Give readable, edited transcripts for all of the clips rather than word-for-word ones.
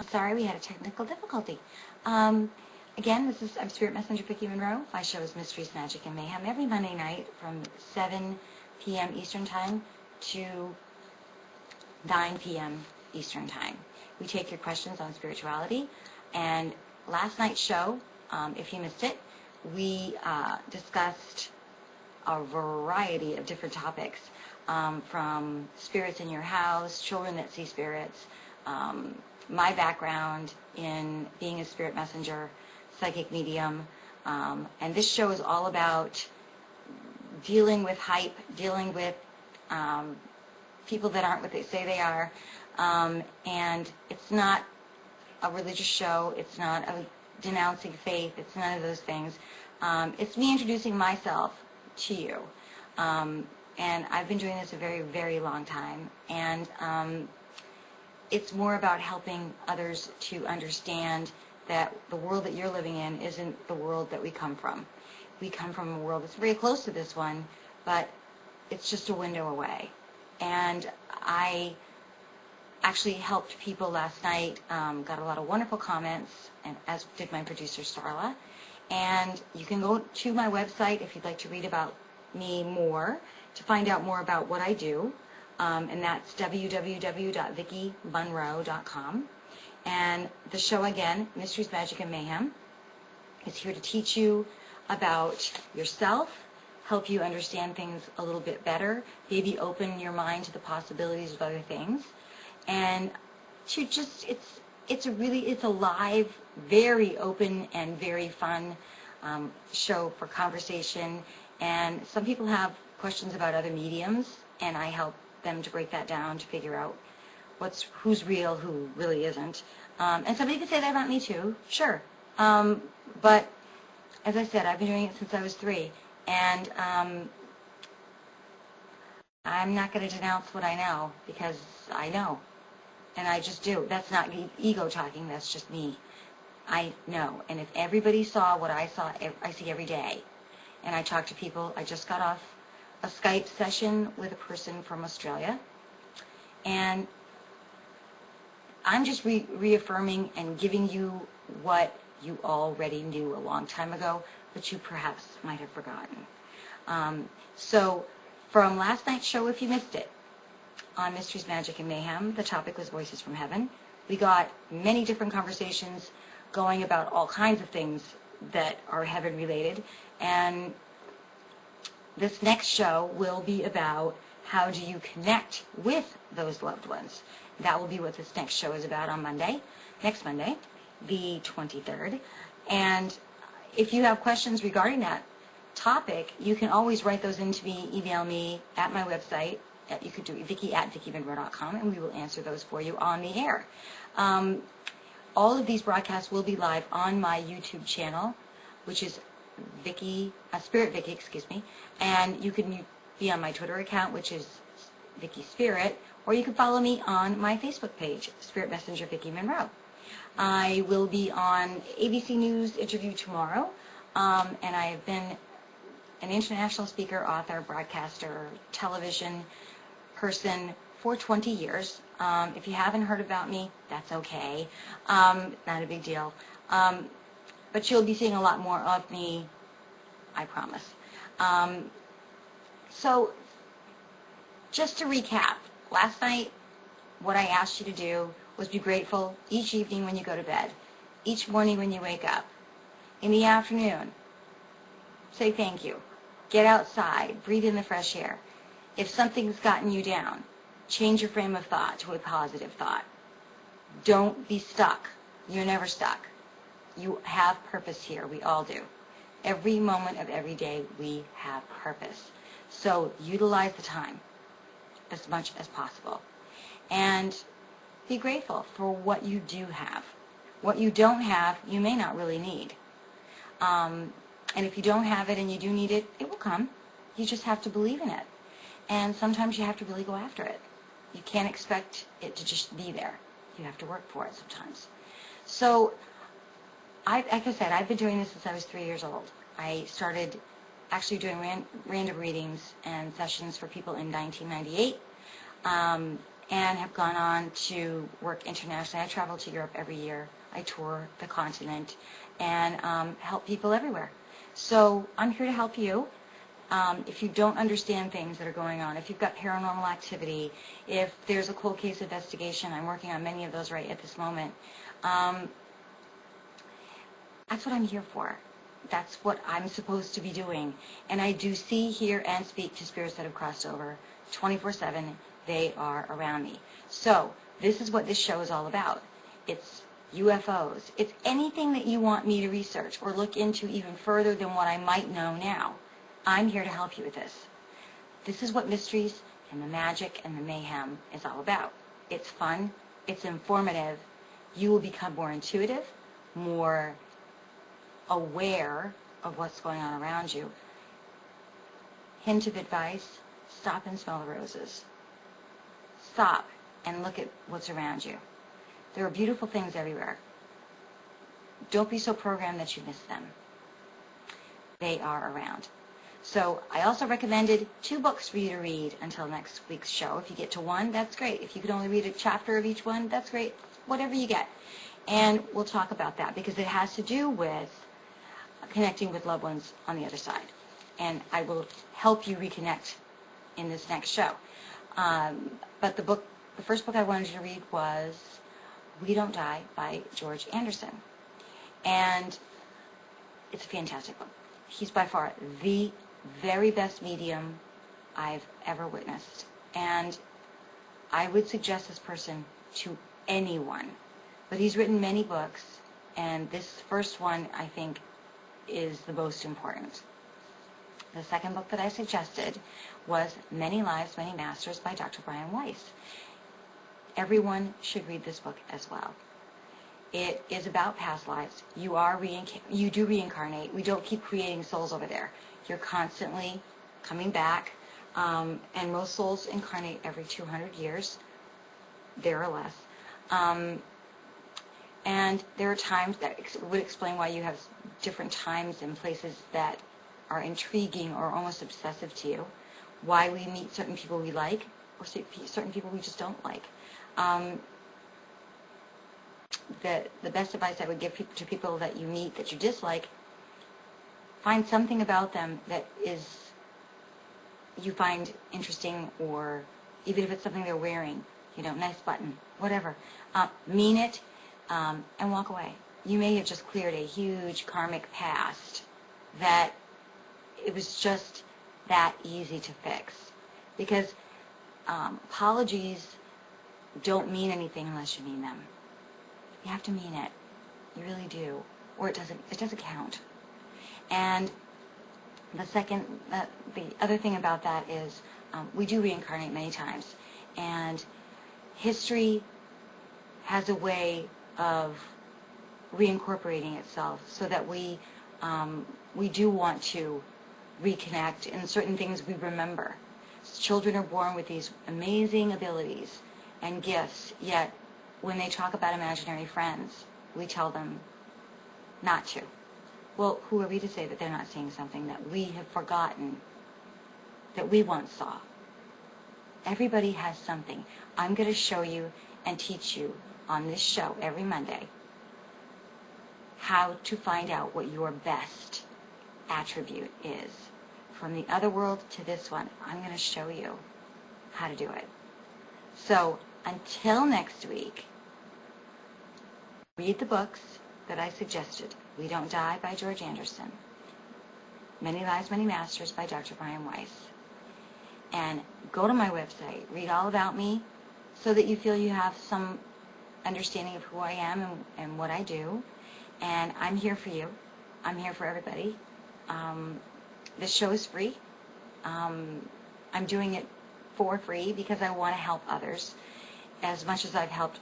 I'm sorry, we had a technical difficulty. Again, I'm Spirit Messenger Vicki Monroe. My show is Mysteries, Magic, and Mayhem every Monday night from 7 p.m. Eastern Time to 9 p.m. Eastern Time. We take your questions on spirituality. And last night's show, if you missed it, we discussed a variety of different topics, from spirits in your house, children that see spirits, my background in being a spirit messenger, psychic medium, and this show is all about dealing with hype, dealing with people that aren't what they say they are, and it's not a religious show, it's not a denouncing faith, it's none of those things. It's me introducing myself to you, and I've been doing this a very, very long time, and it's more about helping others to understand that the world that you're living in isn't the world that we come from. We come from a world that's very close to this one, but it's just a window away. And I actually helped people last night, got a lot of wonderful comments, and as did my producer, Starla. And you can go to my website if you'd like to read about me more, to find out more about what I do. And that's www.vickimonroe.com. And the show, again, Mysteries, Magic, and Mayhem, is here to teach you about yourself, help you understand things a little bit better, maybe open your mind to the possibilities of other things, and to just, it's a live, very open and very fun show for conversation. And some people have questions about other mediums, and I help them to break that down, to figure out who's real, who really isn't. And somebody could say that about me too, sure. But as I said, I've been doing it since I was 3, and I'm not going to denounce what I know, because I know, and I just do. That's not ego talking, that's just me. I know, and if everybody saw what I see every day, and I talk to people. I just got off a Skype session with a person from Australia, and I'm just reaffirming and giving you what you already knew a long time ago, but you perhaps might have forgotten. So from last night's show, if you missed it, on Mysteries, Magic, and Mayhem, the topic was Voices from Heaven. We got many different conversations going about all kinds of things that are heaven related, and this next show will be about how do you connect with those loved ones. That will be what this next show is about on next Monday, the 23rd. And if you have questions regarding that topic, you can always write those into me, email me at my website. You could do Vicki@VickiMonroe.com, and we will answer those for you on the air. All of these broadcasts will be live on my YouTube channel, which is Spirit Vicki, excuse me, and you can be on my Twitter account, which is Vicki Spirit, or you can follow me on my Facebook page, Spirit Messenger Vicki Monroe. I will be on ABC News interview tomorrow, and I have been an international speaker, author, broadcaster, television person for 20 years. If you haven't heard about me, that's okay. Not a big deal. But you'll be seeing a lot more of me, I promise. So, just to recap, last night, what I asked you to do was be grateful each evening when you go to bed, each morning when you wake up. In the afternoon, say thank you. Get outside, breathe in the fresh air. If something's gotten you down, change your frame of thought to a positive thought. Don't be stuck. You're never stuck. You have purpose here. We all do. Every moment of every day, we have purpose. So utilize the time as much as possible. And be grateful for what you do have. What you don't have, you may not really need. And if you don't have it and you do need it, it will come. You just have to believe in it. And sometimes you have to really go after it. You can't expect it to just be there. You have to work for it sometimes. So, like I said, I've been doing this since I was 3 years old. I started actually doing random readings and sessions for people in 1998. and have gone on to work internationally. I travel to Europe every year. I tour the continent and help people everywhere. So I'm here to help you. If you don't understand things that are going on, if you've got paranormal activity, if there's a cold case investigation, I'm working on many of those right at this moment. That's what I'm here for. That's what I'm supposed to be doing. And I do see, hear, and speak to spirits that have crossed over 24/7. They are around me. So this is what this show is all about. It's UFOs. It's anything that you want me to research or look into even further than what I might know now. I'm here to help you with this. This is what mysteries and the magic and the mayhem is all about. It's fun. It's informative. You will become more intuitive, more aware of what's going on around you. Hint of advice, stop and smell the roses. Stop and look at what's around you. There are beautiful things everywhere. Don't be so programmed that you miss them. They are around. So I also recommended 2 books for you to read until next week's show. If you get to 1, that's great. If you could only read a chapter of each one, that's great. Whatever you get. And we'll talk about that because it has to do with connecting with loved ones on the other side. And I will help you reconnect in this next show. But the first book I wanted you to read was We Don't Die by George Anderson. And it's a fantastic book. He's by far the very best medium I've ever witnessed. And I would suggest this person to anyone. But he's written many books, and this first one, I think, is the most important. The second book that I suggested was Many Lives, Many Masters by Dr. Brian Weiss. Everyone should read this book as well. It is about past lives. You do reincarnate. We don't keep creating souls over there. You're constantly coming back, and most souls incarnate every 200 years, there or less. And there are times that would explain why you have different times and places that are intriguing or almost obsessive to you, why we meet certain people we like or certain people we just don't like. The best advice I would give to people that you meet that you dislike, find something about them that you find interesting, or even if it's something they're wearing, nice button, whatever. Mean it and walk away. You may have just cleared a huge karmic past that it was just that easy to fix. Because apologies don't mean anything unless you mean them. You have to mean it. You really do. Or it doesn't count. And the other thing about that is we do reincarnate many times. And history has a way of reincorporating itself so that we do want to reconnect, and certain things we remember. Children are born with these amazing abilities and gifts, yet when they talk about imaginary friends, we tell them not to. Well, who are we to say that they're not seeing something that we have forgotten that we once saw? Everybody has something. I'm going to show you and teach you on this show every Monday how to find out what your best attribute is. From the other world to this one, I'm going to show you how to do it. So until next week, read the books that I suggested. We Don't Die by George Anderson. Many Lives, Many Masters by Dr. Brian Weiss. And go to my website, read all about me, so that you feel you have some understanding of who I am and what I do. And I'm here for you. I'm here for everybody. This show is free. I'm doing it for free because I want to help others. As much as I've helped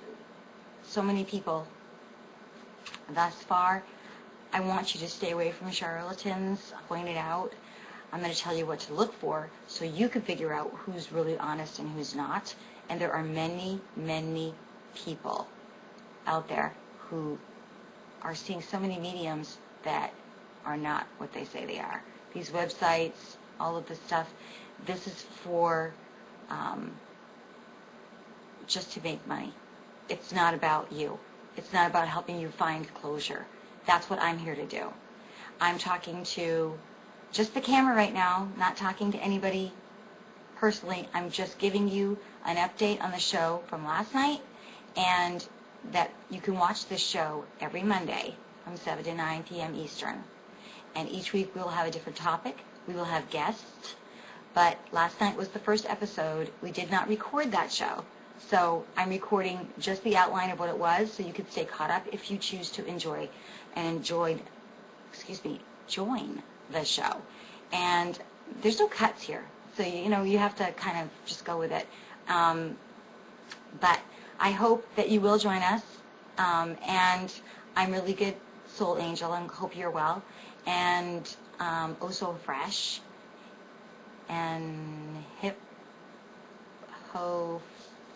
so many people thus far, I want you to stay away from charlatans. I point it out. I'm going to tell you what to look for so you can figure out who's really honest and who's not. And there are many, many people out there who are seeing so many mediums that are not what they say they are. These websites, all of this stuff, this is for just to make money. It's not about you. It's not about helping you find closure. That's what I'm here to do. I'm talking to just the camera right now, not talking to anybody personally. I'm just giving you an update on the show from last night, and that you can watch this show every Monday from 7 to 9 p.m. Eastern. And each week we will have a different topic. We will have guests. But last night was the first episode. We did not record that show. So I'm recording just the outline of what it was so you can stay caught up if you choose to join the show. And there's no cuts here. So, you have to kind of just go with it. But I hope that you will join us. And I'm really good, Soul Angel, and hope you're well. And Oh So Fresh. And Hip Ho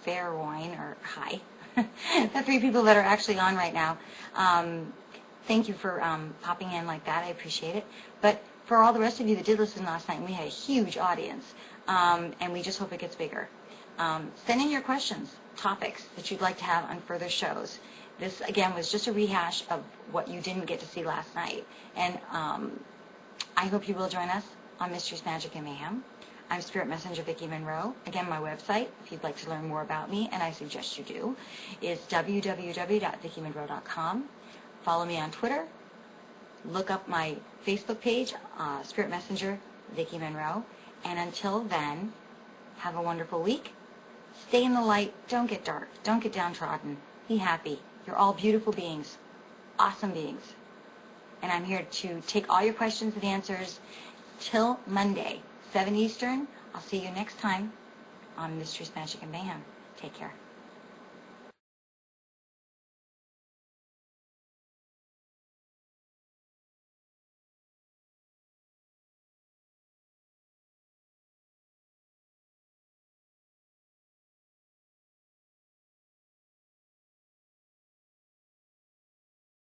Fairwine, or hi. The 3 people that are actually on right now. Thank you for popping in like that. I appreciate it. But for all the rest of you that did listen last night, we had a huge audience. And we just hope it gets bigger. Send in your questions, topics that you'd like to have on further shows. This, again, was just a rehash of what you didn't get to see last night. And I hope you will join us on Mysteries, Magic, and Mayhem. I'm Spirit Messenger Vicki Monroe. Again, my website, if you'd like to learn more about me, and I suggest you do, is www.vickimonroe.com. Follow me on Twitter. Look up my Facebook page, Spirit Messenger Vicki Monroe. And until then, have a wonderful week. Stay in the light. Don't get dark. Don't get downtrodden. Be happy. You're all beautiful beings. Awesome beings. And I'm here to take all your questions and answers till Monday, 7 Eastern. I'll see you next time on Mysteries, Magic, and Mayhem. Take care.